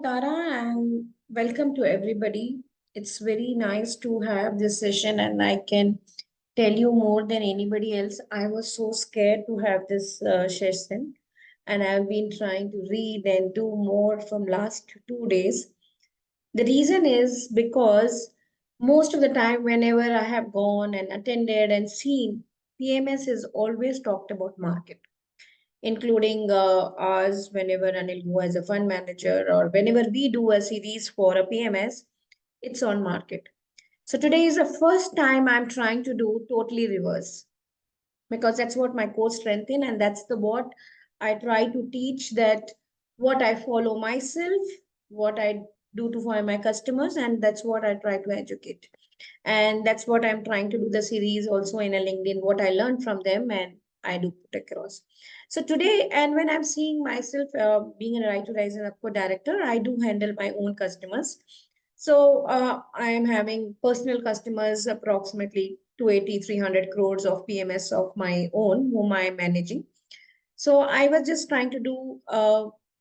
Tara, and welcome to everybody. It's very nice to have this session, and I can tell you more than anybody else. I was so scared to have this session, and I've been trying to read and do more from last 2 days. The reason is because most of the time, whenever I have gone and attended and seen, PMS is always talked about market, including ours whenever Anil go as a fund manager or whenever we do a series for a PMS, it's on market. So today is the first time I'm trying to do totally reverse because that's what my core strength in, and that's the what I try to teach, that what I follow myself, what I do to for my customers, and that's what I try to educate. And that's what I'm trying to do the series also in a LinkedIn, what I learned from them and I do put across. So today, and when I'm seeing myself being a right to rise and upward director, I do handle my own customers. So I am having personal customers, approximately 280, 300 crores of PMS of my own, whom I am managing. So I was just trying to do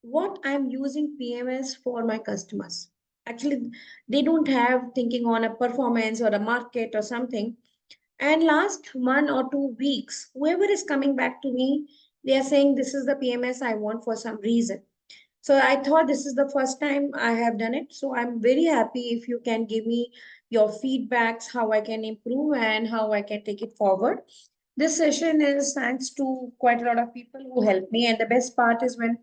what I'm using PMS for my customers. Actually, they don't have thinking on a performance or a market or something. And last 1 or 2 weeks, whoever is coming back to me, they are saying this is the PMS I want for some reason. So I thought this is the first time I have done it. So I'm very happy if you can give me your feedbacks, how I can improve and how I can take it forward. This session is thanks to quite a lot of people who helped me. And the best part is when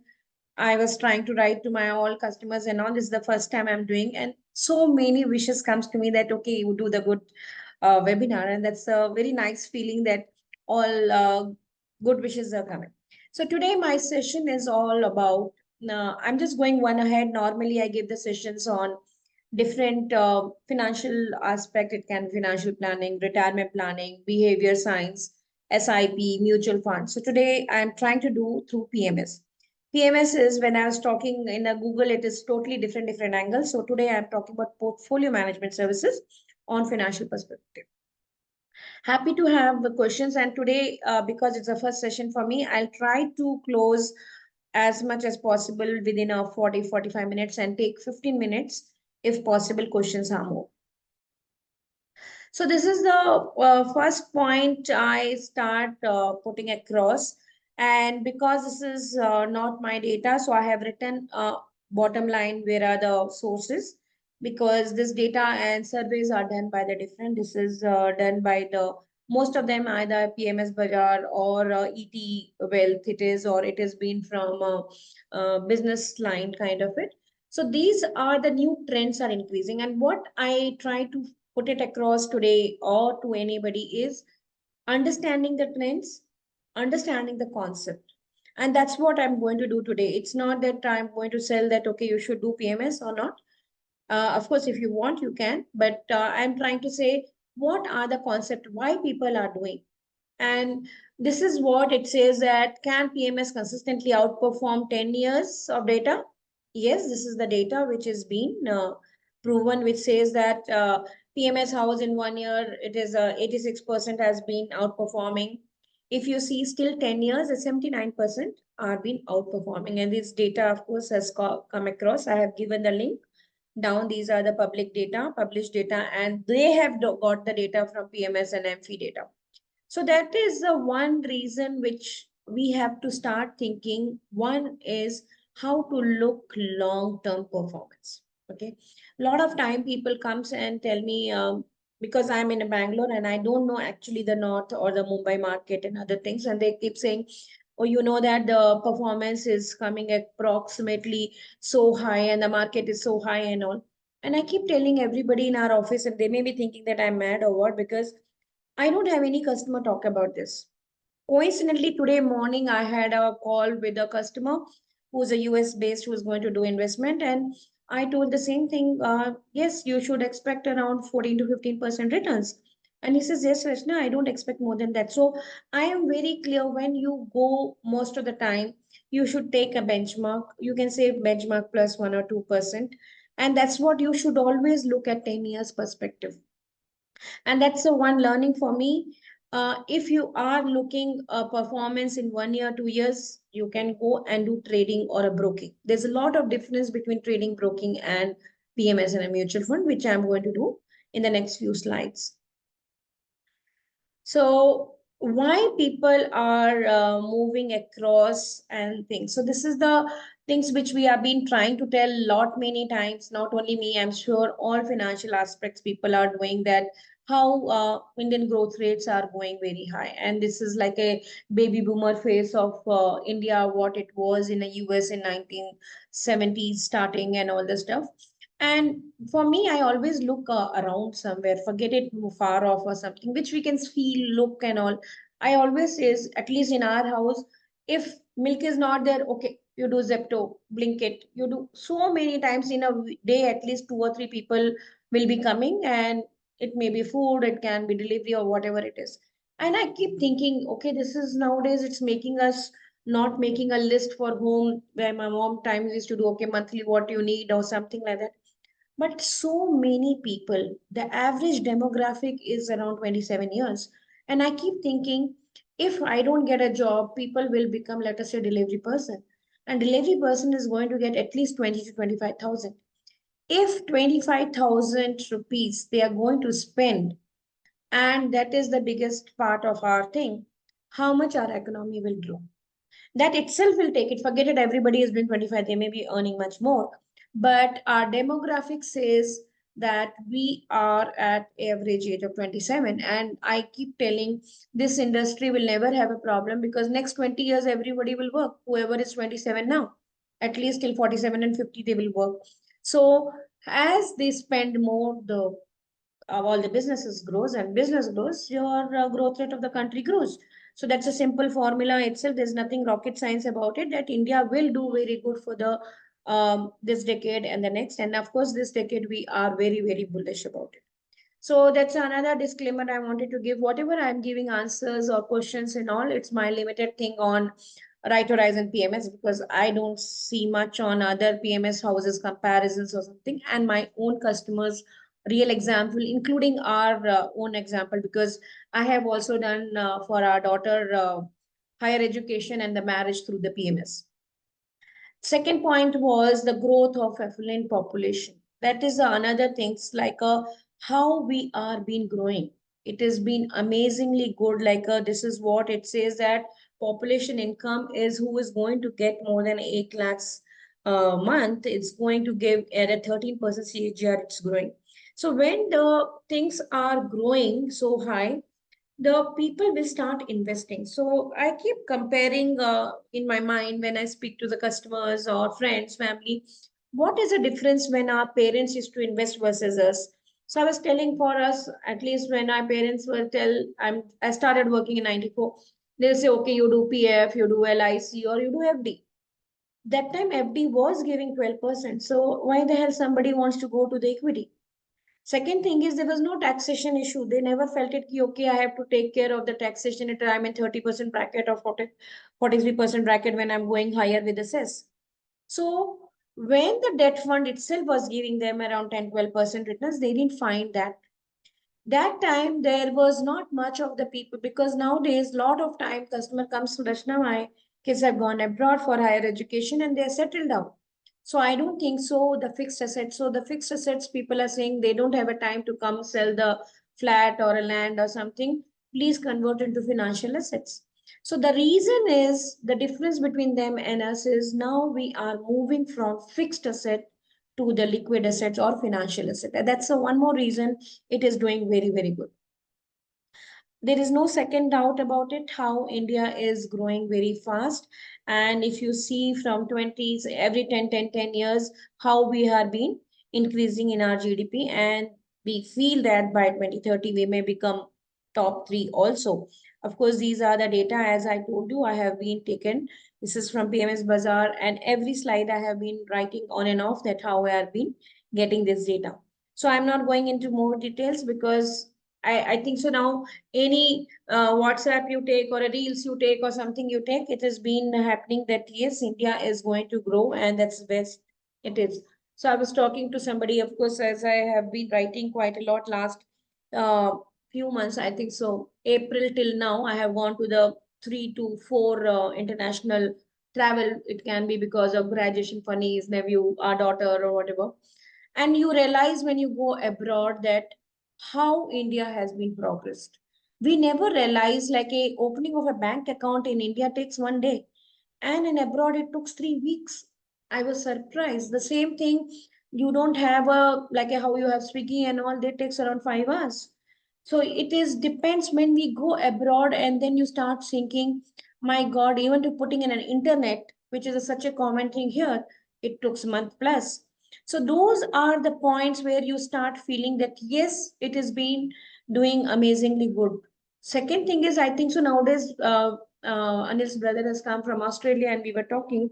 I was trying to write to my all customers and all, this is the first time I'm doing. And so many wishes comes to me that, okay, you do the good webinar. And that's a very nice feeling that all good wishes are coming. So today my session is all about, I'm just going one ahead. Normally I give the sessions on different financial aspect. It can be financial planning, retirement planning, behavior science, SIP, mutual funds. So today I'm trying to do through PMS. PMS is, when I was talking in a Google, it is totally different angles. So today I'm talking about portfolio management services on financial perspective. Happy to have the questions. And today, because it's the first session for me, I'll try to close as much as possible within a 40-45 minutes and take 15 minutes if possible. Questions are more. So this is the first point I start putting across. And because this is not my data, so I have written bottom line, where are the sources, because this data and surveys are done by the different. This is done by the most of them either PMS Bazaar or ET Wealth it is, or it has been from business line kind of it. So these are the new trends are increasing. And what I try to put it across today or to anybody is understanding the trends, understanding the concept. And that's what I'm going to do today. It's not that I'm going to sell that, okay, you should do PMS or not. Of course, if you want, you can. But I'm trying to say, what are the concept, why people are doing. And this is what it says, that can PMS consistently outperform 10 years of data? Yes, this is the data which has been proven, which says that PMS house in 1 year, it is 86% has been outperforming. If you see still 10 years, 79% are been outperforming. And this data, of course, has come across. I have given the link down. These are the public data, published data, and they have got the data from PMS and MFI data. So that is the one reason which we have to start thinking. One is how to look long-term performance. Okay. A lot of time people comes and tell me, because I'm in a Bangalore and I don't know actually the North or the Mumbai market and other things. And they keep saying, oh, you know that the performance is coming approximately so high and the market is so high and all. And I keep telling everybody in our office, and they may be thinking that I'm mad or what, because I don't have any customer talk about this. Coincidentally, today morning, I had a call with a customer who's a US based, who's going to do investment. And I told the same thing. Yes, you should expect around 14 to 15% returns. And he says, yes, Rachna, I don't expect more than that. So I am very clear, when you go most of the time, you should take a benchmark. You can say benchmark plus 1 or 2%. And that's what you should always look at 10 years perspective. And that's the one learning for me. If you are looking a performance in 1 year, 2 years, you can go and do trading or a broking. There's a lot of difference between trading, broking, and PMS and a mutual fund, which I'm going to do in the next few slides. So why people are moving across and things. So this is the things which we have been trying to tell lot many times. Not only me, I'm sure all financial aspects people are doing that. How Indian growth rates are going very high, and this is like a baby boomer phase of India, what it was in the US in 1970s starting and all the stuff. And for me, I always look around somewhere, forget it far off or something, which we can feel, look, and all. I always says, at least in our house, if milk is not there, okay, you do Zepto, Blinkit. You do so many times in a day, at least two or three people will be coming, and it may be food, it can be delivery or whatever it is. And I keep thinking, okay, this is nowadays it's making us not making a list for home where my mom times used to do, okay, monthly what you need or something like that. But so many people, the average demographic is around 27 years. And I keep thinking, if I don't get a job, people will become, let us say, delivery person. And delivery person is going to get at least 20 to 25,000. If 25,000 rupees they are going to spend, and that is the biggest part of our thing, how much our economy will grow? That itself will take it. Forget it, everybody is doing 25, they may be earning much more. But our demographic says that we are at average age of 27. And I keep telling this industry will never have a problem because next 20 years, everybody will work. Whoever is 27 now, at least till 47 and 50, they will work. So as they spend more, the all the businesses grows and business grows, your growth rate of the country grows. So that's a simple formula itself. There's nothing rocket science about it, that India will do very good for the this decade and the next. And of course, this decade we are very, very bullish about it. So that's another disclaimer I wanted to give. Whatever I'm giving answers or questions and all, it's my limited thing on Right Horizon PMS because I don't see much on other PMS houses comparisons or something, and my own customers real example, including our own example, because I have also done for our daughter higher education and the marriage through the PMS. Second point was the growth of affluent population. That is another things like how we are been growing. It has been amazingly good. Like this is what it says that population income is who is going to get more than 8 lakhs a month. It's going to give at a 13% CAGR. It's growing. So when the things are growing so high, the people will start investing. So I keep comparing in my mind when I speak to the customers or friends, family, what is the difference when our parents used to invest versus us? So I was telling for us, at least when our parents were I started working in 94, they'll say, okay, you do PF, you do LIC, or you do FD. That time FD was giving 12%. So why the hell somebody wants to go to the equity? Second thing is there was no taxation issue. They never felt it, ki, okay, I have to take care of the taxation if I'm in 30% bracket or 43% bracket when I'm going higher with the cess. So when the debt fund itself was giving them around 10-12% returns, they didn't find that time there was not much of the people because nowadays lot of time customer comes to Rachna, my kids have gone abroad for higher education and they're settled down. So I don't think so the fixed assets. So the fixed assets people are saying they don't have a time to come sell the flat or a land or something. Please convert into financial assets. So the reason is the difference between them and us is now we are moving from fixed asset to the liquid assets or financial asset. That's the one more reason it is doing very, very good. There is no second doubt about it how India is growing very fast. And if you see from 20s, every 10 years, how we have been increasing in our GDP. And we feel that by 2030, we may become top three also. Of course, these are the data, as I told you, I have been taken. This is from PMS Bazaar, and every slide I have been writing on and off that how I have been getting this data. So I'm not going into more details because I think so now any WhatsApp you take or a Reels you take or something you take, it has been happening that yes, India is going to grow and that's best it is. So I was talking to somebody, of course, as I have been writing quite a lot last few months, I think so, April till now, I have gone to the 3 to 4 international travel. It can be because of graduation for niece, nephew, our daughter, or whatever. And you realize when you go abroad that how India has been progressed. We never realize like a opening of a bank account in India takes 1 day, and in abroad it took 3 weeks. I was surprised. The same thing, you don't have a like a, how you have Swiggy and all, that takes around 5 hours. So it is depends when we go abroad, and then you start thinking, my God, even to putting in an internet, which is such a common thing here, it took a month plus. So those are the points where you start feeling that yes, it has been doing amazingly good. Second thing is, I think so nowadays, Anil's brother has come from Australia and we were talking.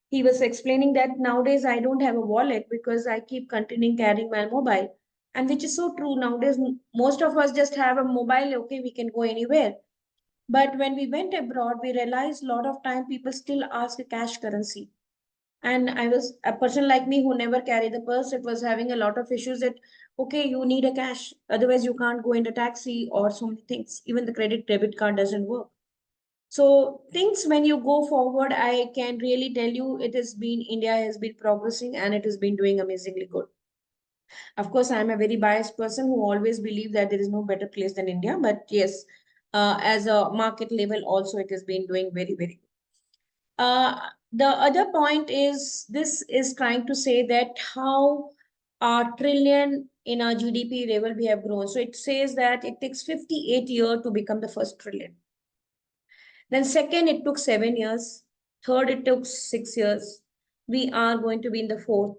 He was explaining that nowadays I don't have a wallet because I keep continuing carrying my mobile. And which is so true. Nowadays, most of us just have a mobile, okay, we can go anywhere. But when we went abroad, we realized a lot of time people still ask a cash currency. And I was a person like me who never carried the purse. It was having a lot of issues that, okay, you need a cash. Otherwise, you can't go in the taxi or so many things. Even the credit debit card doesn't work. So things when you go forward, I can really tell you it has been, India has been progressing and it has been doing amazingly good. Of course, I'm a very biased person who always believe that there is no better place than India. But yes, as a market level, also it has been doing very, very good. The other point is this is trying to say that how a trillion in our GDP level we have grown. So it says that it takes 58 years to become the first trillion. Then second, it took 7 years. Third, it took 6 years. We are going to be in the fourth.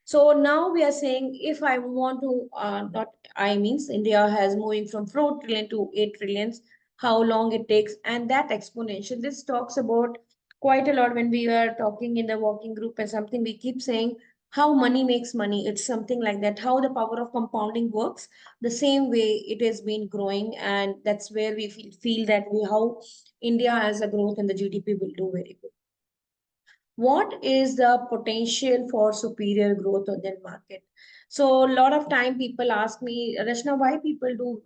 So now we are saying if I want to, not I means India has moving from 4 trillion to 8 trillions, how long it takes, and that exponential. This talks about quite a lot when we are talking in the working group and something we keep saying how money makes money. It's something like that, how the power of compounding works. The same way it has been growing, and that's where we feel that we how India as a growth in the GDP will do very good. What is the potential for superior growth on that market? So a lot of time people ask me, Rachna, why people do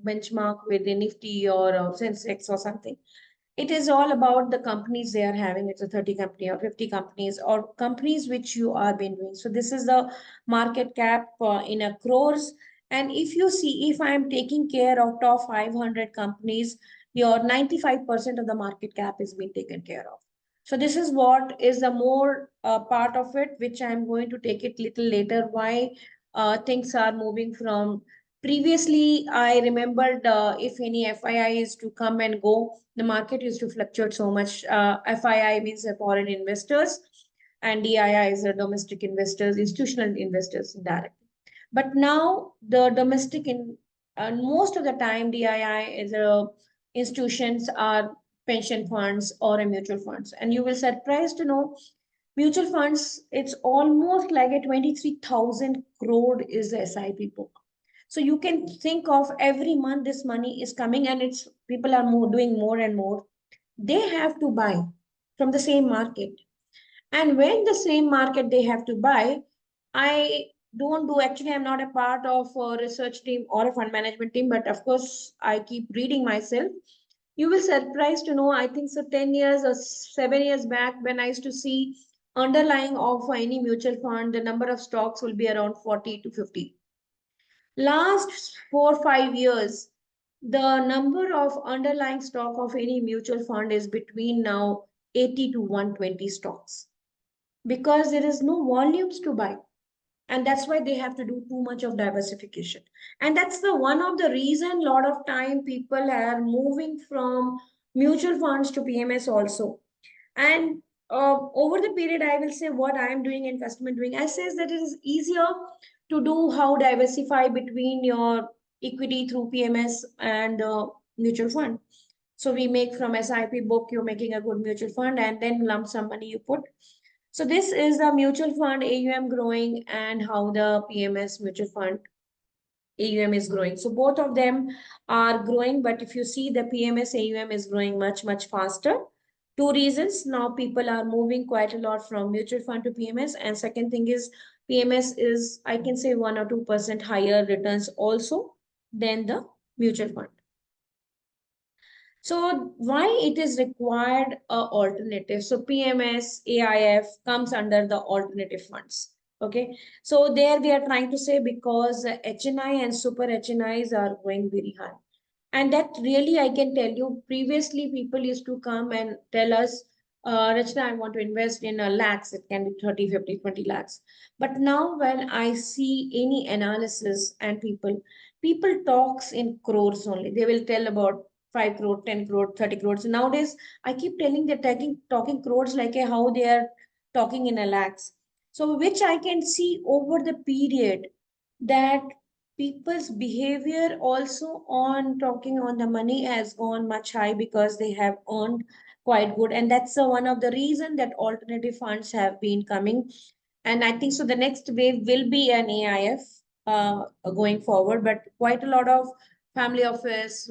benchmark with the Nifty or Sensex or something? It is all about the companies they are having. It's a 30 company or 50 companies or companies which you are been doing. So this is the market cap in a crores. And if you see, if I'm taking care of top 500 companies, your 95% of the market cap is being taken care of. So this is what is the more part of it, which I'm going to take it little later, why things are moving from previously. I remembered if any FII is to come and go, the market used to fluctuate so much. FII means the foreign investors, and DII is the domestic investors, institutional investors directly. But now the domestic in most of the time DII is institutions are pension funds or a mutual funds, and you will surprised to know mutual funds, it's almost like a 23,000 crore is the SIP book. So you can think of every month this money is coming, and it's people are more doing more and more. They have to buy from the same market. And when the same market they have to buy, I don't do actually, I'm not a part of a research team or a fund management team, but of course I keep reading myself. You will surprised to know, I think so 10 years or 7 years back when I used to see underlying of any mutual fund, the number of stocks will be around 40 to 50. Last 4 5 years, the number of underlying stock of any mutual fund is between now 80 to 120 stocks because there is no volumes to buy, and that's why they have to do too much of diversification. And that's the one of the reason a lot of time people are moving from mutual funds to PMS also. And over the period, I will say what I am doing and customer doing. I says that it is easier to do how diversify between your equity through PMS and mutual fund. So we make from SIP book, you're making a good mutual fund, and then lump sum money you put. So this is the mutual fund AUM growing and how the PMS mutual fund AUM is growing. So both of them are growing, but if you see the PMS AUM is growing much, much faster. Two reasons. Now people are moving quite a lot from mutual fund to PMS. And second thing is PMS is, I can say 1 or 2% higher returns also than the mutual fund. So why it is required a alternative? So PMS, AIF comes under the alternative funds. Okay. So there we are trying to say because HNI and super HNIs are going very high. And that really, I can tell you, previously people used to come and tell us, Rachna, I want to invest in a lakhs. It can be 30, 50, 20 lakhs. But now when I see any analysis and people talks in crores only. They will tell about 5 crore, 10 crore, 30 crores. Nowadays, I keep telling they're talking crores like how they are talking in a lakhs. So which I can see over the period that people's behavior also on talking on the money has gone much high because they have earned quite good, and that's one of the reason that alternative funds have been coming. And I think so the next wave will be an AIF going forward, but quite a lot of family office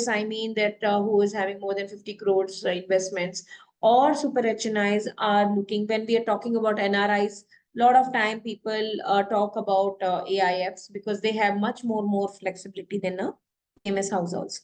I mean that who is having more than 50 crores investments or super HNIs are looking. When we are talking about NRIs, lot of time people talk about AIFs because they have much more flexibility than a PMS households.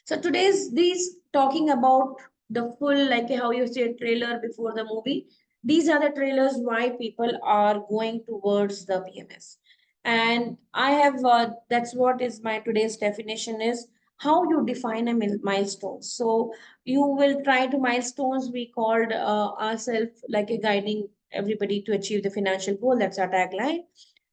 So today's these talking about the full, like how you say trailer before the movie. These are the trailers why people are going towards the PMS. And I have that's what is my today's definition is how you define a milestone. So you will try to milestones. We called ourselves like a guiding everybody to achieve the financial goal. That's our tagline.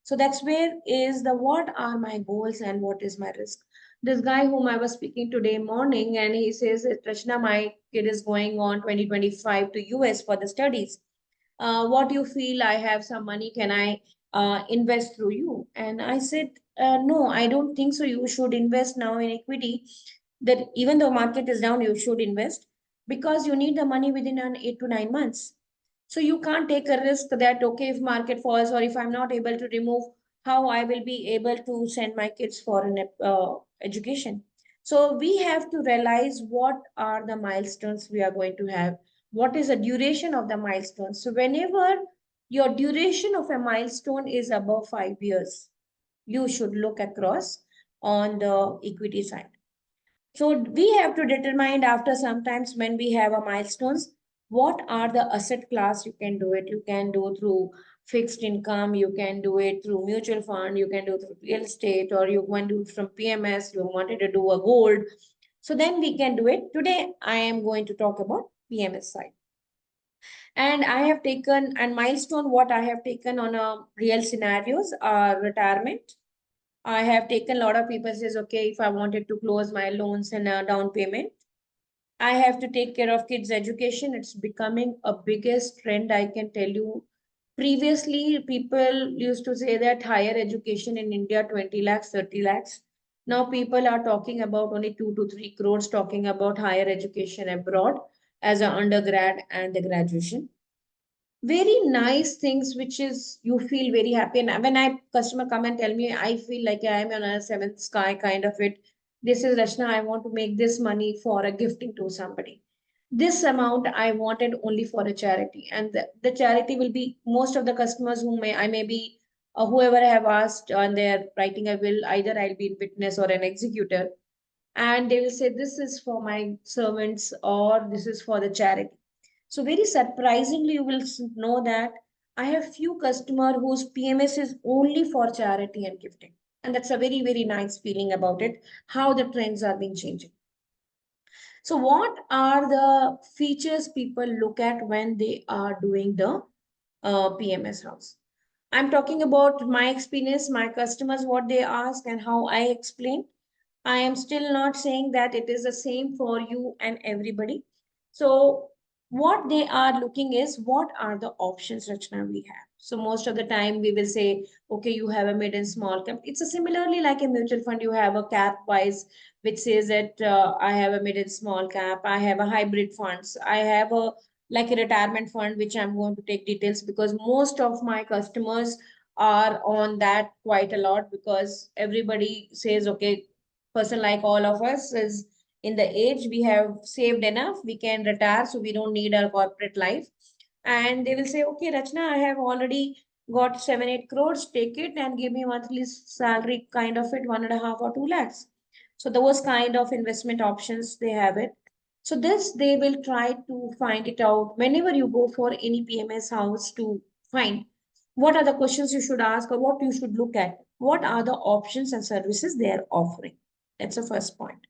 So that's where is the what are my goals and what is my risk. This guy whom I was speaking today morning, and he says, Rachna, my kid is going on 2025 to US for the studies. What do you feel? I have some money. Can I invest through you? And I said, no, I don't think so. You should invest now in equity. That even though market is down, you should invest because you need the money within an 8 to 9 months. So you can't take a risk that, okay, if market falls or if I'm not able to remove, how I will be able to send my kids for an education. So we have to realize what are the milestones we are going to have. What is the duration of the milestone? So whenever your duration of a milestone is above 5 years, you should look across on the equity side. So we have to determine after sometimes when we have a milestones, what are the asset class you can do it. You can do through fixed income, you can do it through mutual fund, you can do through real estate, or you want to do from PMS, you wanted to do a gold. So then we can do it. Today, I am going to talk about PMS side. And I have taken, and milestone, what I have taken on a real scenarios are retirement. I have taken a lot of people says, okay, if I wanted to close my loans and a down payment, I have to take care of kids' education. It's becoming a biggest trend, I can tell you. Previously, people used to say that higher education in India, 20 lakhs, 30 lakhs. Now people are talking about only 2 to 3 crores talking about higher education abroad as an undergrad and the graduation. Very nice things which is you feel very happy, and when I customer come and tell me I feel like I am on a seventh sky kind of it. This is Rachna, I want to make this money for a gifting to somebody. This amount I wanted only for a charity, and the charity will be most of the customers who may I may be whoever I have asked and they're writing a will, either I'll be in witness or an executor, and they will say this is for my servants or this is for the charity. So very surprisingly, you will know that I have few customer whose PMS is only for charity and gifting. And that's a very nice feeling about it, how the trends are being changing. So what are the features people look at when they are doing the PMS house? I'm talking about my experience, my customers, what they ask and how I explain. I am still not saying that it is the same for you and everybody. So what they are looking is what are the options, Rachna, we have. So most of the time we will say, okay, you have a mid and small cap. It's a similarly like a mutual fund, you have a cap wise, which says that I have a mid and small cap, I have a hybrid funds, I have a like a retirement fund, which I'm going to take details because most of my customers are on that quite a lot because everybody says, okay, person like all of us is in the age we have saved enough, we can retire, so we don't need our corporate life. And they will say, okay, Rachna, I have already got 7 8 crores, take it and give me monthly salary kind of it, 1.5 or 2 lakhs. So those kind of investment options, they have it. So this, they will try to find it out whenever you go for any PMS house to find what are the questions you should ask or what you should look at. What are the options and services they are offering? That's the first point.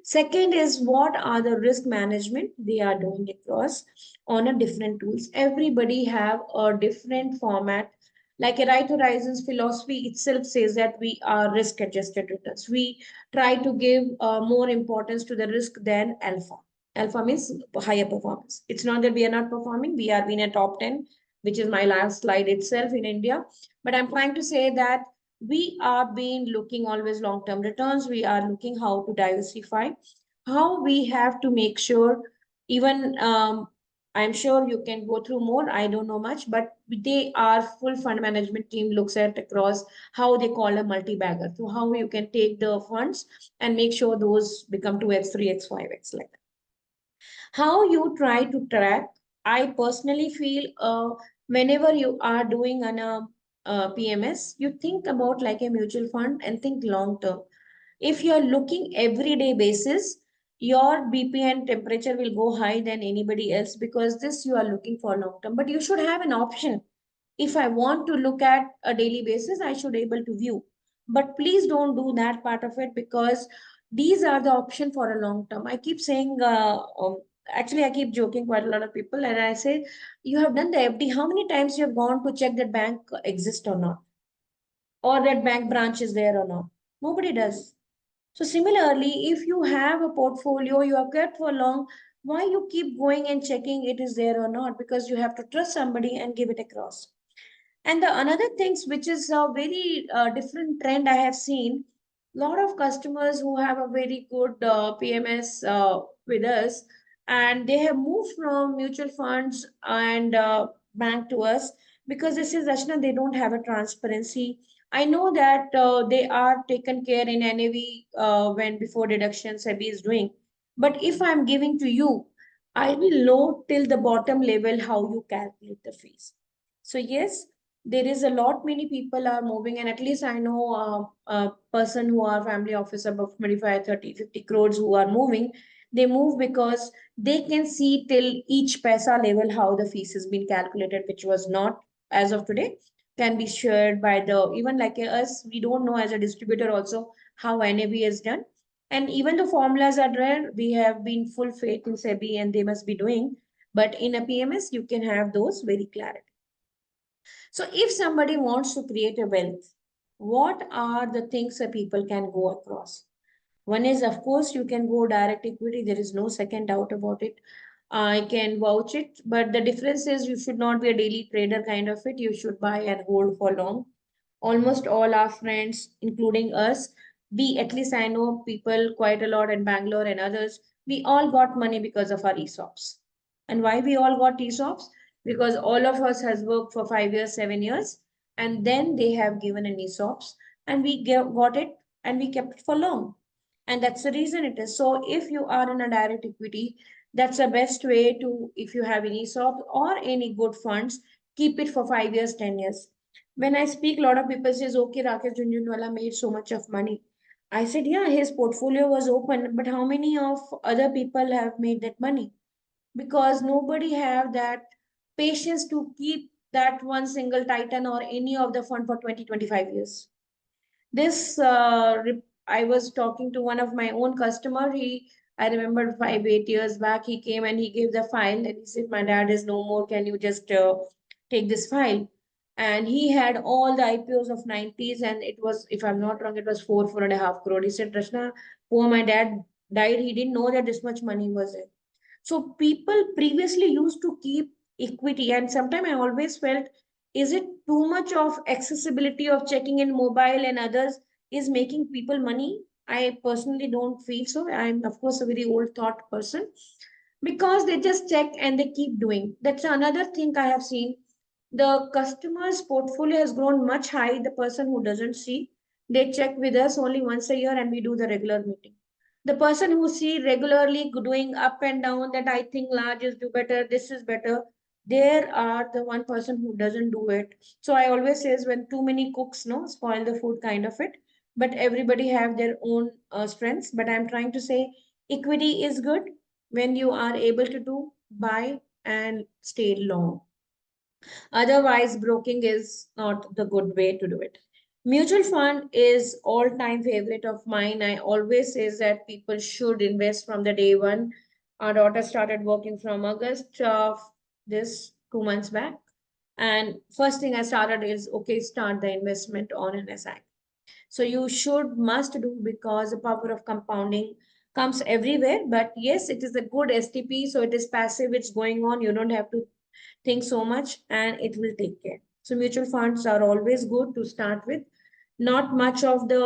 Second is what are the risk management they are doing across on a different tools. Everybody have a different format. Like a right horizons philosophy itself says that we are risk adjusted returns. We try to give more importance to the risk than alpha. Alpha means higher performance. It's not that we are not performing. We are in a top 10, which is my last slide itself in India. But I'm trying to say that we are been looking always long-term returns. We are looking how to diversify, how we have to make sure, even I'm sure you can go through more. I don't know much, but they are full fund management team looks at across how they call a multi-bagger. So how you can take the funds and make sure those become 2x, 3x, 5x like that. How you try to track, I personally feel whenever you are doing an PMS, you think about like a mutual fund and think long term. If you're looking everyday basis, your BP and temperature will go high than anybody else because this you are looking for long term. But you should have an option. If I want to look at a daily basis, I should able to view. But please don't do that part of it because these are the option for a long term. I keep saying, actually, I keep joking quite a lot of people, and I say, you have done the FD. How many times you have gone to check that bank exists or not, or that bank branch is there or not? Nobody does. So similarly, if you have a portfolio you have kept for long, why you keep going and checking it is there or not? Because you have to trust somebody and give it across. And the another things which is a very different trend I have seen, lot of customers who have a very good PMS with us, and they have moved from mutual funds and bank to us because this is Rachna, they don't have a transparency. I know that they are taken care in NAV when before deduction SEBI is doing, but if I'm giving to you, I will know till the bottom level how you calculate the fees. So yes, there is a lot many people are moving, and at least I know a person who are family office above 25, 30, 50 crores who are moving. They move because they can see till each paisa level how the fees has been calculated, which was not as of today can be shared by the, even like us, we don't know as a distributor also how NAB is done. And even the formulas are there, we have been full faith in SEBI and they must be doing. But in a PMS, you can have those very clarity. So if somebody wants to create a wealth, what are the things that people can go across? One is, of course, you can go direct equity. There is no second doubt about it. I can vouch it. But the difference is you should not be a daily trader kind of it. You should buy and hold for long. Almost all our friends, including us, we, at least I know people quite a lot in Bangalore and others, we all got money because of our ESOPs. And why we all got ESOPs? Because all of us has worked for 5 years, 7 years, and then they have given an ESOPs, and we got it and we kept it for long. And that's the reason it is. So if you are in a direct equity, that's the best way to, if you have an ESOP or any good funds, keep it for 5 years, 10 years. When I speak, a lot of people says, okay, Rakesh Junjunwala made so much of money. I said, yeah, his portfolio was open, but how many of other people have made that money? Because nobody have that patience to keep that one single titan or any of the fund for 20, 25 years. This I was talking to one of my own customer. I remember 5, 8 years back, he came and he gave the file and he said, my dad is no more. Can you just take this file? And he had all the IPOs of 90s, and it was, if I'm not wrong, it was 4.5 crore. He said, Rachna, poor my dad died. He didn't know that this much money was there. So people previously used to keep equity, and sometimes I always felt, is it too much of accessibility of checking in mobile and others is making people money? I personally don't feel so. I'm of course a very old thought person because they just check and they keep doing. That's another thing I have seen. The customer's portfolio has grown much high. The person who doesn't see, they check with us only once a year and we do the regular meeting. The person who see regularly doing up and down that I think large is do better, this is better, there are the one person who doesn't do it. So I always says when too many cooks no spoil the food kind of it. but everybody have their own strengths. But I'm trying to say equity is good when you are able to do buy and stay long. Otherwise, broking is not the good way to do it. Mutual fund is all-time favorite of mine. I always say that people should invest from the day one. Our daughter started working from August of this 2 months back. And first thing I started is, okay, start the investment on an SI. So you should must do, because the power of compounding comes everywhere. But yes, it is a good STP, so it is passive, it's going on. You don't have to think so much, and it will take care. So mutual funds are always good to start with. Not much of the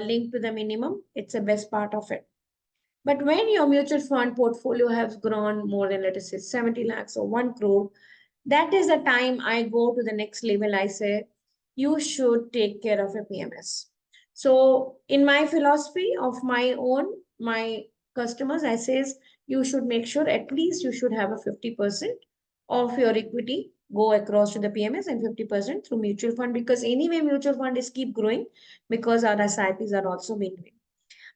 link to the minimum. It's the best part of it. But when your mutual fund portfolio has grown more than, let us say, 70 lakhs or 1 crore, that is the time I go to the next level. I say, you should take care of a PMS. So, in my philosophy of my own, my customers, I says, you should make sure at least you should have a 50% of your equity go across to the PMS and 50% through mutual fund, because anyway, mutual fund is keep growing because our SIPs are also being growing.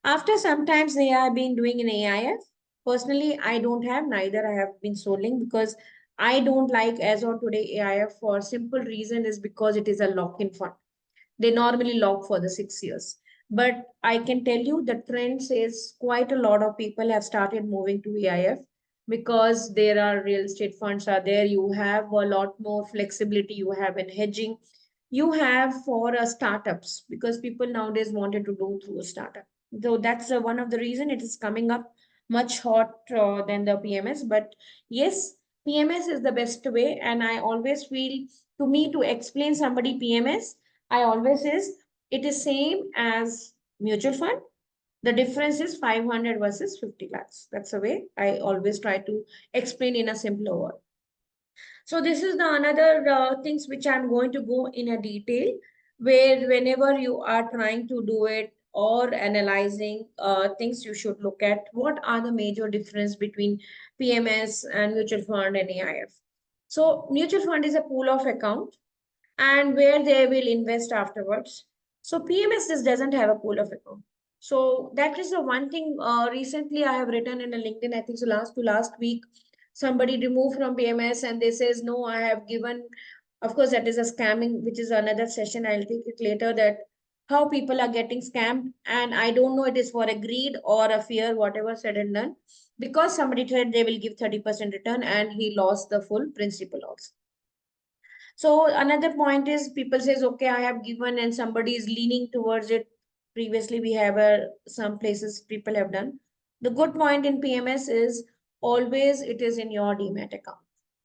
After sometimes they have been doing in AIF. Personally, I don't have, neither I have been soling, because I don't like as on today AIF for simple reason is because it is a lock-in fund. They normally lock for the 6 years. But I can tell you the trend says quite a lot of people have started moving to AIF because there are real estate funds are there. You have a lot more flexibility. You have in hedging. You have for startups, because people nowadays wanted to do through a startup. So that's one of the reason it is coming up much hot than the PMS. But yes, PMS is the best way, and I always feel, to me, to explain somebody PMS, I always says it is same as mutual fund. The difference is 500 versus 50 lakhs. That's the way I always try to explain in a simpler word. So this is the another things which I'm going to go in a detail, where whenever you are trying to do it or analyzing things, you should look at what are the major difference between PMS and mutual fund and AIF. So mutual fund is a pool of account and where they will invest afterwards. So PMS just doesn't have a pool of account. So that is the one thing recently I have written in a LinkedIn, I think so last week, somebody removed from PMS and they says, no, I have given, of course, that is a scamming, which is another session. I'll take it later, that how people are getting scammed. And I don't know, it is for a greed or a fear, whatever said and done, because somebody said they will give 30% return and he lost the full principal also. So another point is people says, okay, I have given and somebody is leaning towards it. Previously, we have some places people have done. The good point in PMS is always it is in your demat account.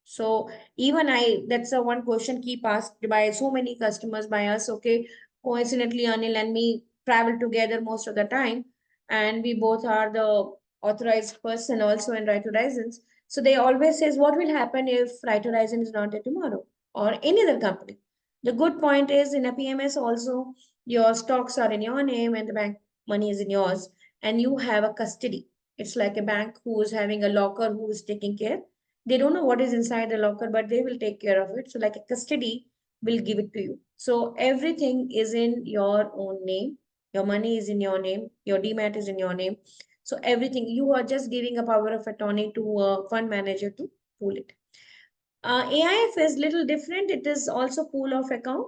So even that's a one question keep asked by so many customers by us. Okay, coincidentally, Anil and me travel together most of the time, and we both are the authorized person also in Right Horizons. So they always says, what will happen if Right Horizon is not there tomorrow? Or any other company. The good point is in a PMS also, your stocks are in your name and the bank money is in yours, and you have a custody. It's like a bank who is having a locker who is taking care. They don't know what is inside the locker, but they will take care of it. So, like a custody will give it to you. So, everything is in your own name. Your money is in your name. Your demat is in your name. So, everything you are just giving a power of attorney to a fund manager to pull it. AIF is little different. It is also pool of account,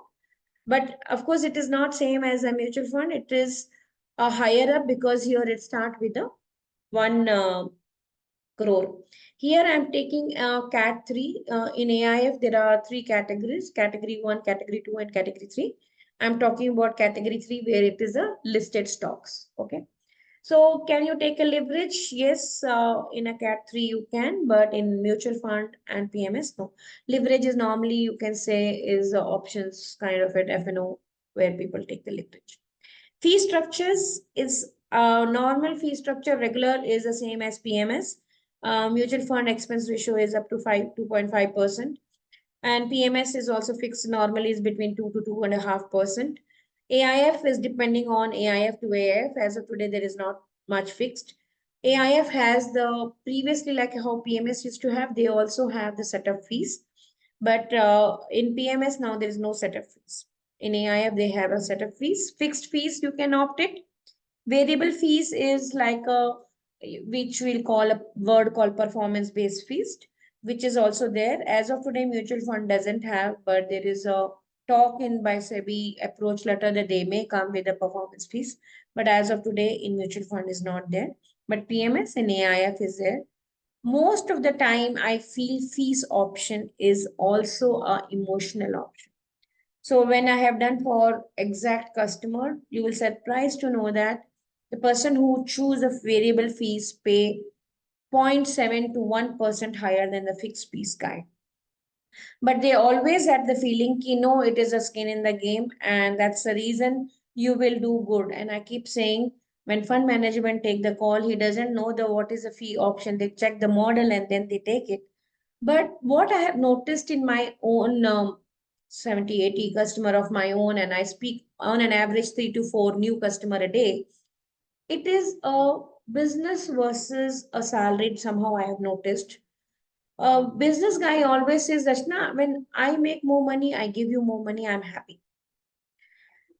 but of course it is not same as a mutual fund. It is a higher up because here it start with a 1 crore. Here I'm taking cat 3. In AIF there are three categories: category 1, category 2, and category 3. I'm talking about category 3 where it is a listed stocks. Okay. So can you take a leverage? Yes, in a Cat 3 you can, but in mutual fund and PMS, no. Leverage is normally, you can say, is options kind of at FNO where people take the leverage. Fee structures is normal fee structure, regular is the same as PMS. Mutual fund expense ratio is up to 2.5%. And PMS is also fixed, normally is between 2 to 2.5%. AIF is depending on AIF to AIF. As of today, there is not much fixed. AIF has the previously, like how PMS used to have, they also have the setup fees. But in PMS now there is no setup fees. In AIF, they have a set of fees. Fixed fees, you can opt it. Variable fees is like a, which we'll call a word called performance based fees, which is also there. As of today, mutual fund doesn't have, but there is a talk in by SEBI approach letter that they may come with the performance fees. But as of today, in mutual fund is not there. But PMS and AIF is there. Most of the time, I feel fees option is also a emotional option. So when I have done for exact customer, you will surprised to know that the person who choose a variable fees pay 0.7 to 1% higher than the fixed fees guy. But they always have the feeling, you know, it is a skin in the game, and that's the reason you will do good. And I keep saying, when fund management take the call, he doesn't know the what is the fee option. They check the model and then they take it. But what I have noticed in my own 70, 80 customer of my own, and I speak on an average 3 to 4 new customer a day, it is a business versus a salaried. Somehow I have noticed. A business guy always says, Rachna, when I make more money, I give you more money, I'm happy.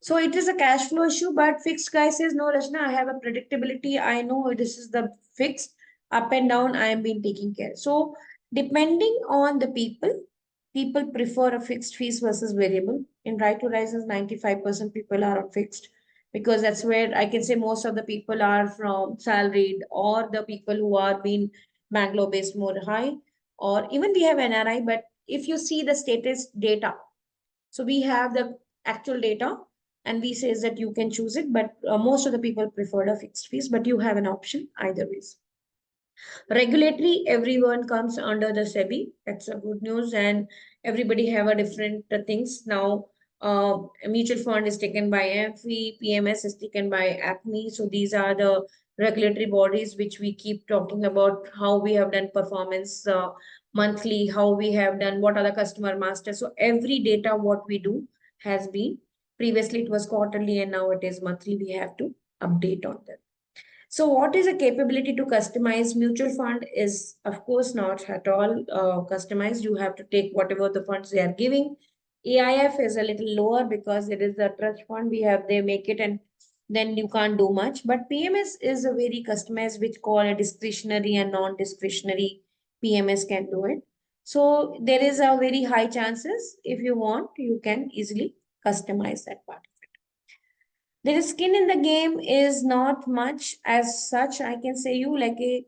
So it is a cash flow issue, but fixed guy says, no, Rachna, I have a predictability. I know this is the fixed up and down. I am being taken care. So depending on the people prefer a fixed fees versus variable. In Right to Rise, 95% people are on fixed because that's where I can say most of the people are from salaried or the people who are being Bangalore based more high, or even we have NRI. But if you see the status data, so we have the actual data and we says that you can choose it, but most of the people prefer the fixed fees, but you have an option either ways. Regulatory, everyone comes under the SEBI. That's a good news, and everybody have a different things now. A mutual fund is taken by AMFI, PMS is taken by ACME. So these are the regulatory bodies which we keep talking about how we have done performance monthly, how we have done, what are the customer masters. So every data what we do has been, previously it was quarterly and now it is monthly. We have to update on that. So what is a capability to customize? Mutual fund is, of course, not at all customized. You have to take whatever the funds they are giving. AIF is a little lower because it is the trust fund. We have, they make it and then you can't do much. But PMS is a very customized, which call a discretionary and non-discretionary. PMS can do it. So there is a very high chances. If you want, you can easily customize that part. Their skin in the game is not much as such. I can say you like a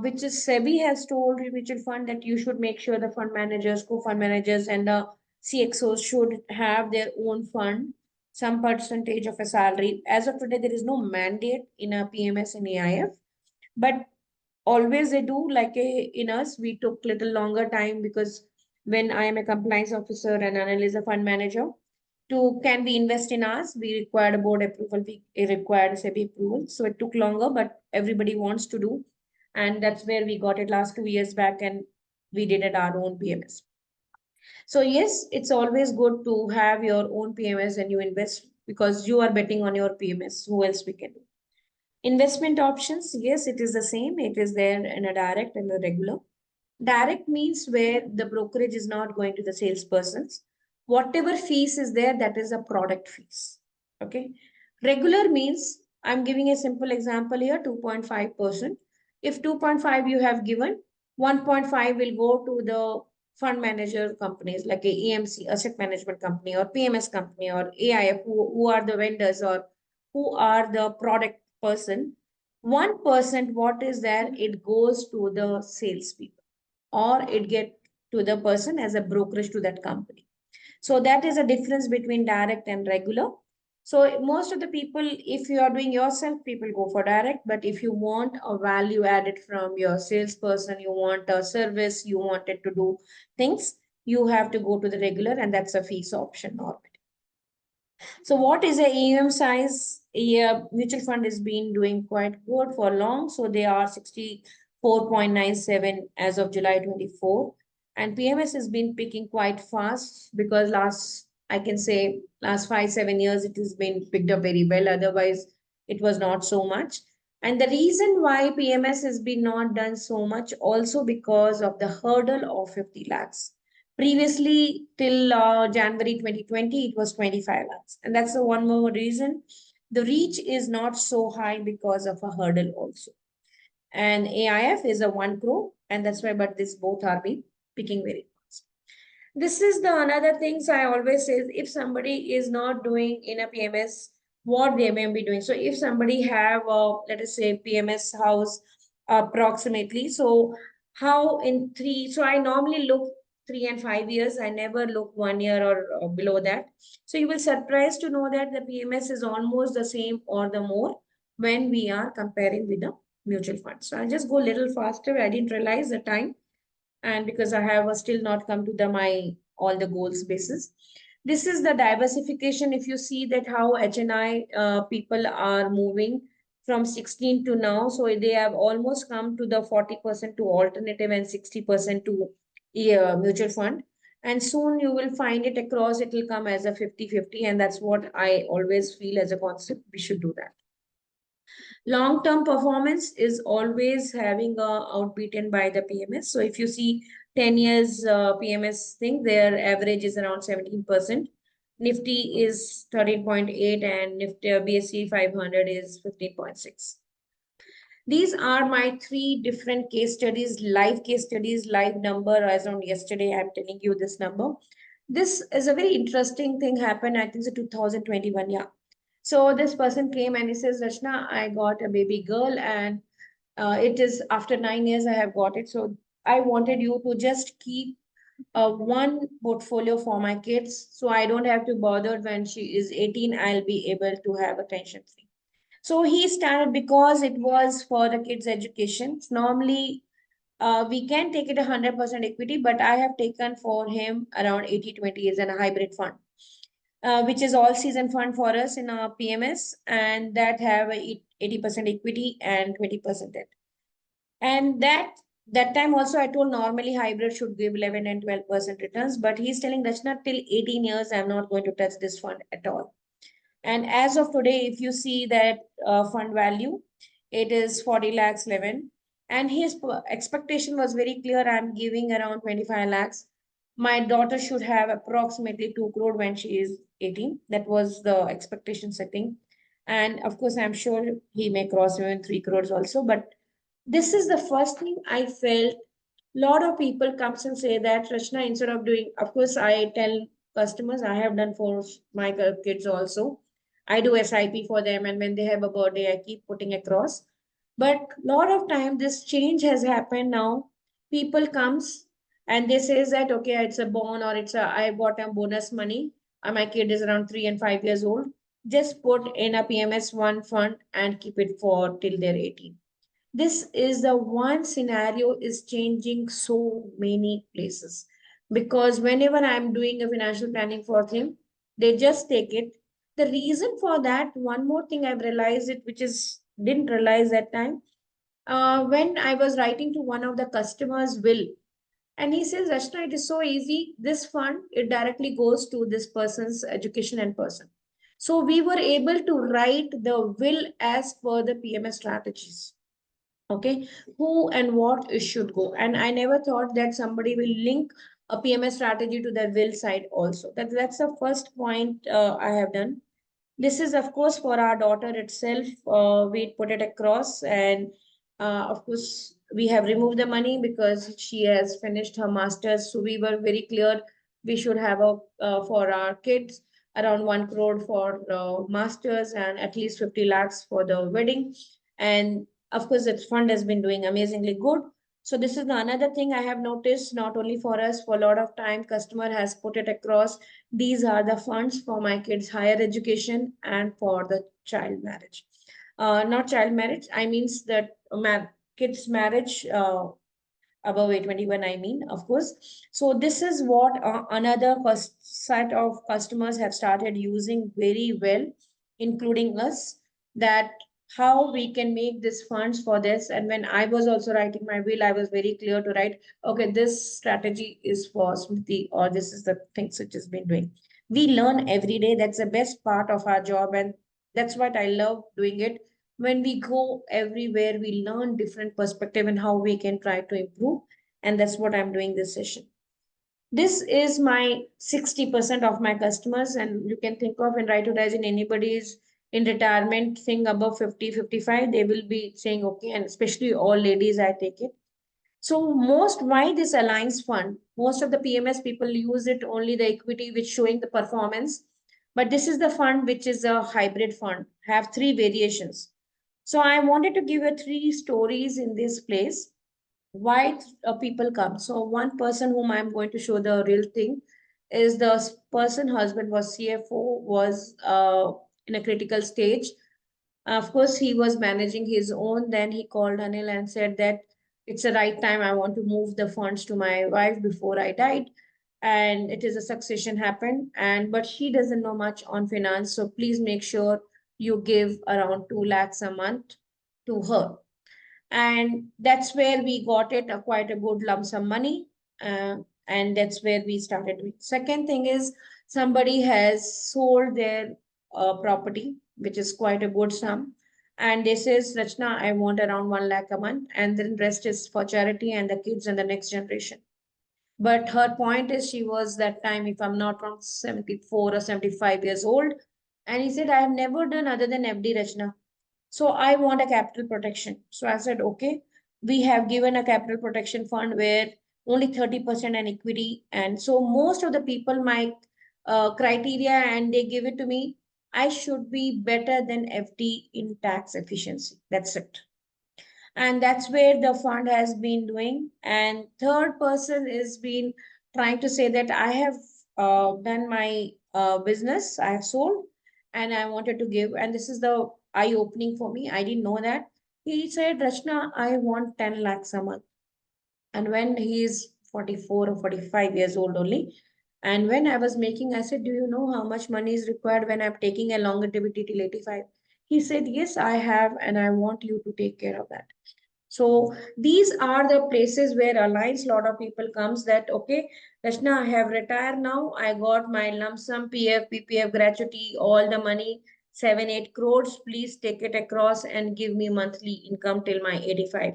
which is SEBI has told mutual fund that you should make sure the fund managers, co-fund managers, and the CXOs should have their own fund, some percentage of a salary. As of today, there is no mandate in a PMS and AIF, but always they do like a in us. We took little longer time because when I am a compliance officer and Anil is a fund manager, to can we invest in us, we required a board approval, we required SEBI approval. So it took longer, but everybody wants to do. And that's where we got it last 2 years back and we did it our own PMS. So yes, it's always good to have your own PMS and you invest because you are betting on your PMS. Who else we can do? Investment options, yes, it is the same. It is there in a direct and a regular. Direct means where the brokerage is not going to the salespersons. Whatever fees is there, that is a product fees. Okay. Regular means, I'm giving a simple example here, 2.5%. If 2.5 you have given, 1.5 will go to the fund manager companies like a EMC, asset management company, or PMS company, or AIF, who are the vendors or who are the product person. 1%, what is there? It goes to the salespeople or it get to the person as a brokerage to that company. So that is a difference between direct and regular. So most of the people, if you are doing yourself, people go for direct. But if you want a value added from your salesperson, you want a service, you wanted to do things, you have to go to the regular, and that's a fees option normally. So what is a AUM size? A mutual fund has been doing quite good for long. So they are 64.97 as of July 24. And PMS has been picking quite fast because I can say last 5, 7 years, it has been picked up very well. Otherwise, it was not so much. And the reason why PMS has been not done so much also because of the hurdle of 50 lakhs. Previously, till January 2020, it was 25 lakhs. And that's the one more reason. The reach is not so high because of a hurdle also. And AIF is a 1 crore, and that's why, but this both are being picking very fast. This is the another things I always say, if somebody is not doing in a PMS, what they may be doing. So if somebody have let us say PMS house approximately, so how in three, so I normally look 3 and 5 years, I never look 1 year or below that. So you will surprised to know that the PMS is almost the same or the more when we are comparing with the mutual fund. So I'll just go a little faster. I didn't realize the time, and because I have still not come to the my all the goals basis. This is the diversification. If you see that how HNI people are moving from 16 to now, so they have almost come to the 40% to alternative and 60% to mutual fund. And soon you will find it across, it will come as a 50-50. And that's what I always feel as a concept. We should do that. Long-term performance is always having a outbeaten by the PMS. So if you see 10 years PMS thing, their average is around 17%. Nifty is 13.8 and Nifty BSE 500 is 15.6. These are my three different case studies, live number as on yesterday. I'm telling you this number. This is a very interesting thing happened. I think it's 2021. Yeah. So this person came and he says, Rachna, I got a baby girl and it is after 9 years I have got it. So I wanted you to just keep one portfolio for my kids. So I don't have to bother when she is 18, I'll be able to have a tension free. So he started because it was for the kids' education. Normally, we can take it 100% equity, but I have taken for him around 80-20 as a hybrid fund, which is all season fund for us in our PMS, and that have a 80% equity and 20% debt. And that time also I told normally hybrid should give 11 and 12% returns, but he's telling Rachna till 18 years I'm not going to touch this fund at all. And as of today, if you see that fund value, it is 40 lakhs 11. And his expectation was very clear. I'm giving around 25 lakhs. My daughter should have approximately 2 crore when she is 18. That was the expectation setting. And of course, I'm sure he may cross even 3 crores also. But this is the first thing I felt. Lot of people comes and say that Rachna, instead of doing, of course, I tell customers I have done for my kids also. I do SIP for them, and when they have a birthday, I keep putting across. But lot of time, this change has happened now. People comes and they says that okay, it's a bond or it's a I bought a bonus money. My kid is around 3 and 5 years old. Just put in a PMS one fund and keep it for till they're 18. This is the one scenario is changing so many places, because whenever I'm doing a financial planning for them, they just take it. The reason for that, one more thing I've realized it, which is didn't realize that time, when I was writing to one of the customers will, and he says, Rachna, it is so easy. This fund, it directly goes to this person's education and person. So we were able to write the will as per the PMS strategies. Okay, who and what it should go. And I never thought that somebody will link a PMS strategy to the will side also. That's the first point I have done. This is, of course, for our daughter itself. We put it across, and of course, we have removed the money because she has finished her master's. So we were very clear we should have a for our kids around 1 crore for masters and at least 50 lakhs for the wedding. And of course, the fund has been doing amazingly good. So this is another thing I have noticed, not only for us, for a lot of time, customer has put it across. These are the funds for my kids' higher education and for the child marriage. Not child marriage, I means that kids' marriage above 821, I mean, of course. So this is what another set of customers have started using very well, including us, that how we can make this funds for this. And when I was also writing my will, I was very clear to write, okay, this strategy is for Smriti, or this is the things which has been doing. We learn every day. That's the best part of our job. And that's what I love doing it. When we go everywhere, we learn different perspective and how we can try to improve. And that's what I'm doing this session. This is my 60% of my customers, and you can think of in right horizon anybody's in retirement thing above 50, 55, they will be saying okay, and especially all ladies, I take it. So most why this alliance fund, most of the PMS people use it only the equity which showing the performance, but this is the fund which is a hybrid fund, have three variations. So I wanted to give you three stories in this place why people come. So one person whom I'm going to show the real thing is the person husband was CFO, was in a critical stage. Of course, he was managing his own. Then he called Anil and said that it's the right time. I want to move the funds to my wife before I died. And it is a succession happened. And but she doesn't know much on finance. So please make sure you give around 2 lakhs a month to her. And that's where we got it quite a good lump sum money. uh, and that's where we started with. Second thing is somebody has sold their property which is quite a good sum, and they says, Rachna, I want around 1 lakh a month, and then rest is for charity and the kids and the next generation. But her point is she was that time, if I'm not wrong, 74 or 75 years old. And he said, I have never done other than FD, Rachna. So I want a capital protection. So I said, okay, we have given a capital protection fund where only 30% and equity. And so most of the people, my criteria, and they give it to me, I should be better than FD in tax efficiency. That's it. And that's where the fund has been doing. And third person is been trying to say that I have done my business, I have sold, and I wanted to give, and this is the eye opening for me, I didn't know that. He said, Rachna, I want 10 lakhs a month. And when he is 44 or 45 years old only, and when I was making, I said, do you know how much money is required when I'm taking a longevity till 85? He said, yes, I have, and I want you to take care of that. So these are the places where alliance lot of people comes that okay, Rachna, I have retired now. I got my lump sum PF, PPF gratuity, all the money, 7, 8 crores. Please take it across and give me monthly income till my 85.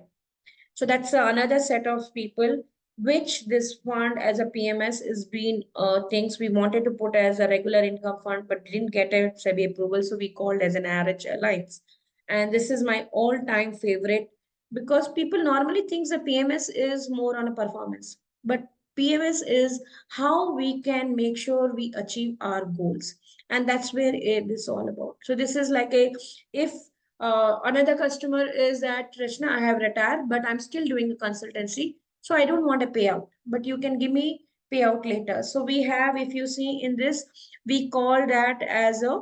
So that's another set of people which this fund as a PMS is being things we wanted to put as a regular income fund but didn't get a SEBI approval. So we called as an RH Alliance. And this is my all-time favorite because people normally think the PMS is more on a performance. But PMS is how we can make sure we achieve our goals. And that's where it is all about. So this is like a if another customer is that Rachna, I have retired, but I'm still doing a consultancy. So I don't want a payout, but you can give me payout later. So we have, if you see in this, we call that as a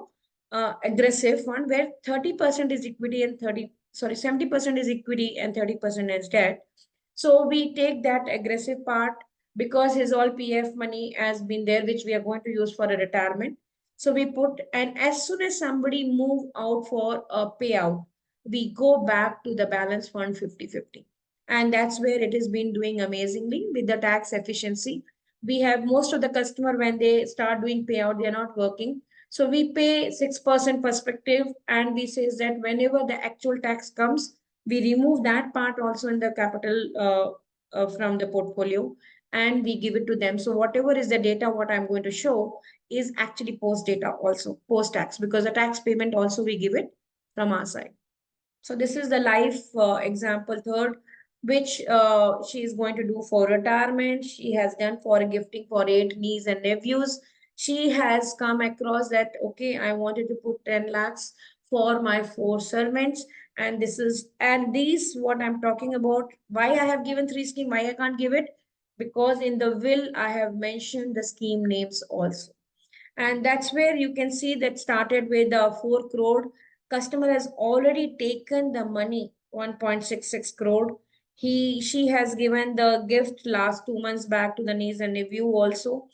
aggressive fund where 30% is equity and 70% is equity and 30% is debt. So we take that aggressive part because his all PF money has been there, which we are going to use for a retirement. So we put, and as soon as somebody move out for a payout, we go back to the balance fund 50-50. And that's where it has been doing amazingly with the tax efficiency. We have most of the customer when they start doing payout, they're not working. So we pay 6% perspective, and we says that whenever the actual tax comes, we remove that part also in the capital from the portfolio and we give it to them. So whatever is the data, what I'm going to show is actually post data also, post tax, because the tax payment also we give it from our side. So this is the life example third, which she is going to do for retirement. She has done for gifting for 8 nieces and nephews. She has come across that, okay, I wanted to put 10 lakhs for my 4 servants. And this is, and these, what I'm talking about, why I have given 3 schemes, why I can't give it? Because in the will, I have mentioned the scheme names also. And that's where you can see that started with 4 crore. Customer has already taken the money, 1.66 crore. She has given the gift last 2 months back to the niece and nephew also.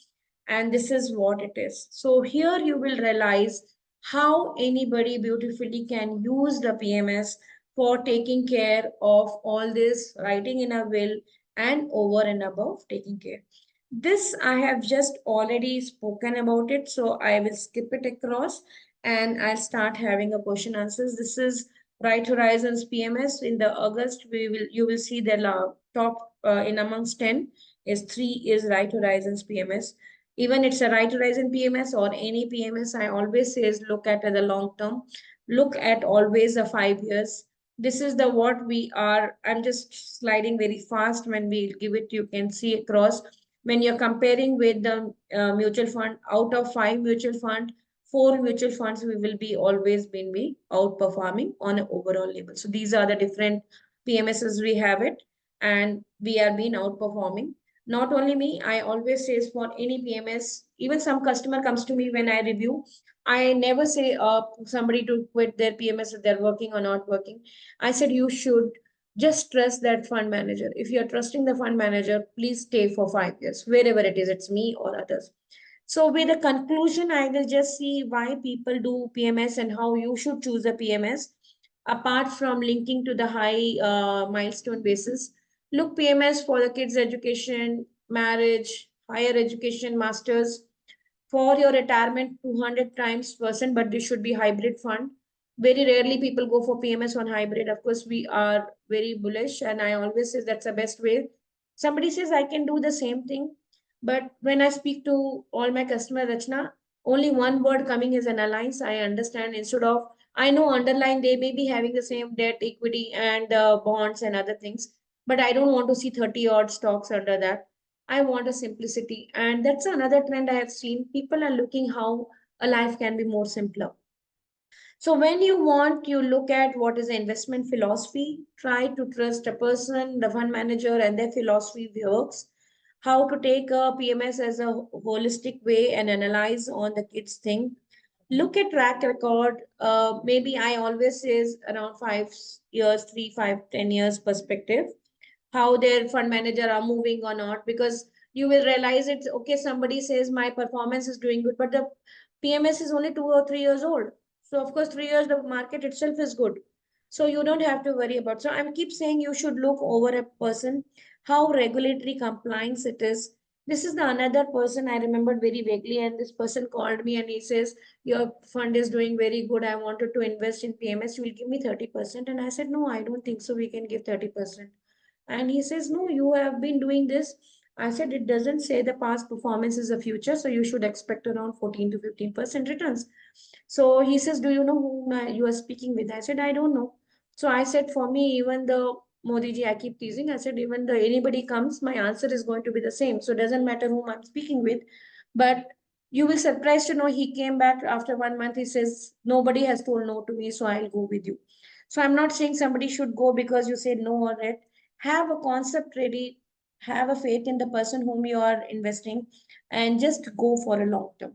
And this is what it is. So here you will realize how anybody beautifully can use the PMS for taking care of all this, writing in a will and over and above taking care. This I have just already spoken about it, so I will skip it across and I'll start having a question answers. This is Right Horizons PMS. In the August, we will you will see the top in amongst 10. is 3 is right horizons PMS. Even it's a right horizon PMS or any PMS, I always says look at the long term. Look at always a 5 years. This is the what we are. I'm just sliding very fast. When we give it, you can see across. When you're comparing with the mutual fund, out of 5 mutual fund, 4 mutual funds we will be always been be outperforming on an overall level. So these are the different PMSs we have it, and we are being outperforming. Not only me, I always say for any PMS, even some customer comes to me when I review, I never say somebody to quit their PMS if they're working or not working. I said you should just trust that fund manager. If you're trusting the fund manager, please stay for 5 years, wherever it is, it's me or others. So with the conclusion, I will just see why people do PMS and how you should choose a PMS. Apart from linking to the high milestone basis, look PMS for the kids' education, marriage, higher education, masters, for your retirement 200 times percent, but this should be hybrid fund. Very rarely people go for PMS on hybrid. Of course, we are very bullish, and I always say that's the best way. Somebody says I can do the same thing, but when I speak to all my customer, Rachna, only one word coming is an alliance. I understand instead of, I know underlying they may be having the same debt, equity, and bonds and other things, but I don't want to see 30 odd stocks under that. I want a simplicity. And that's another trend I have seen. People are looking how a life can be more simpler. So when you want, you look at what is the investment philosophy, try to trust a person, the fund manager, and their philosophy works. How to take a PMS as a holistic way and analyze on the kids thing. Look at track record. Maybe I always says around 5 years, 3, 5, 10 years perspective, how their fund manager are moving or not, because you will realize it's okay. Somebody says my performance is doing good, but the PMS is only 2 or 3 years old. So of course, 3 years the market itself is good. So you don't have to worry about. So I keep saying you should look over a person, how regulatory compliance it is. This is the another person I remembered very vaguely, and this person called me and he says, your fund is doing very good. I wanted to invest in PMS. You will give me 30%. And I said, no, I don't think so. We can give 30%. And he says, no, you have been doing this. I said, it doesn't say the past performance is the future. So you should expect around 14 to 15% returns. So he says, do you know whom you are speaking with? I said, I don't know. So I said, for me, even the Modi ji, I keep teasing. I said, even the anybody comes, my answer is going to be the same. So it doesn't matter whom I'm speaking with. But you will surprised to know he came back after 1 month. He says, nobody has told no to me, so I'll go with you. So I'm not saying somebody should go because you said no or it. Have a concept ready, have a faith in the person whom you are investing, and just go for a long term.